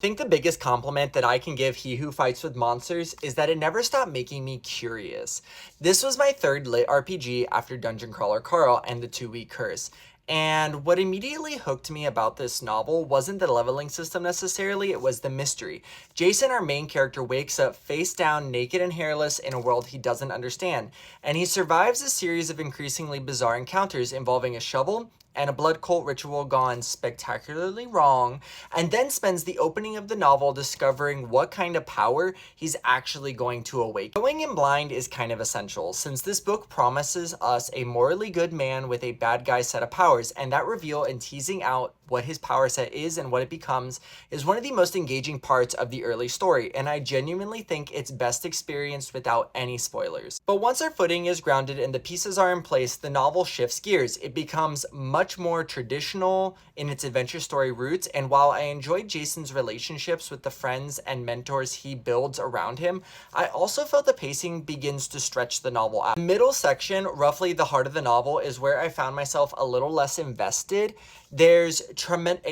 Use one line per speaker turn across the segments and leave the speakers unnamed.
I think the biggest compliment that I can give He Who Fights with Monsters is that it never stopped making me curious. This was my third lit RPG after Dungeon Crawler Carl and the 2-Week Curse. And what immediately hooked me about this novel wasn't the leveling system necessarily, it was the mystery. Jason, our main character, wakes up face down, naked and hairless in a world he doesn't understand. And he survives a series of increasingly bizarre encounters involving a shovel and a blood cult ritual gone spectacularly wrong, and then spends the opening of the novel discovering what kind of power he's actually going to awaken. Going in blind is kind of essential, since this book promises us a morally good man with a bad guy set of powers, and that reveal and teasing out what his power set is and what it becomes is one of the most engaging parts of the early story, and I genuinely think it's best experienced without any spoilers. But once our footing is grounded and the pieces are in place, the novel shifts gears. It becomes much more traditional in its adventure story roots, and while I enjoyed Jason's relationships with the friends and mentors he builds around him, I also felt the pacing begins to stretch the novel out. The middle section, roughly the heart of the novel, is where I found myself a little less invested. There's a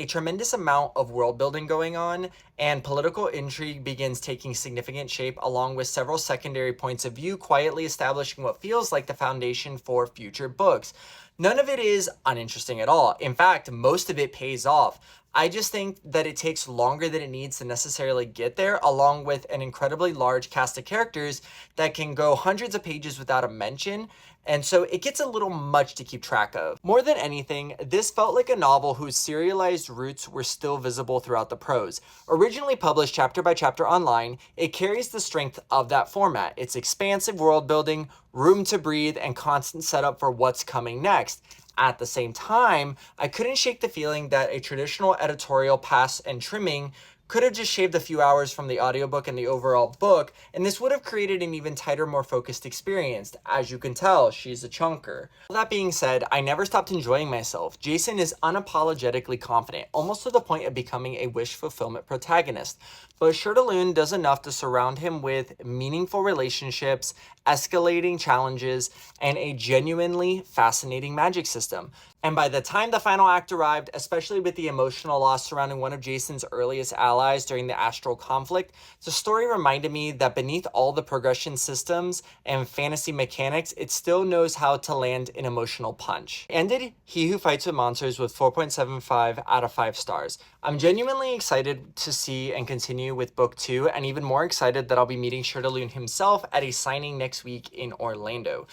tremendous amount of world building going on, and political intrigue begins taking significant shape, along with several secondary points of view quietly establishing what feels like the foundation for future books. None of it is uninteresting at all. In fact, most of it pays off. I just think that it takes longer than it needs to necessarily get there, along with an incredibly large cast of characters that can go hundreds of pages without a mention, and so it gets a little much to keep track of. More than anything, this felt like a novel whose serialized roots were still visible throughout the prose. Originally published chapter by chapter online, it carries the strength of that format. It's expansive world building, room to breathe, and constant setup for what's coming next. At the same time, I couldn't shake the feeling that a traditional editorial pass and trimming could have just shaved a few hours from the audiobook and the overall book, and this would have created an even tighter, more focused experience. As you can tell, she's a chunker. All that being said, I never stopped enjoying myself. Jason is unapologetically confident, almost to the point of becoming a wish fulfillment protagonist. But Shirtaloon does enough to surround him with meaningful relationships, escalating challenges, and a genuinely fascinating magic system. And by the time the final act arrived, especially with the emotional loss surrounding one of Jason's earliest allies during the astral conflict, the story reminded me that beneath all the progression systems and fantasy mechanics, it still knows how to land an emotional punch. Ended He Who Fights with Monsters with 4.75 out of 5 stars. I'm genuinely excited to see and continue with book 2, and even more excited that I'll be meeting Shirtaloon himself at a signing next week in Orlando.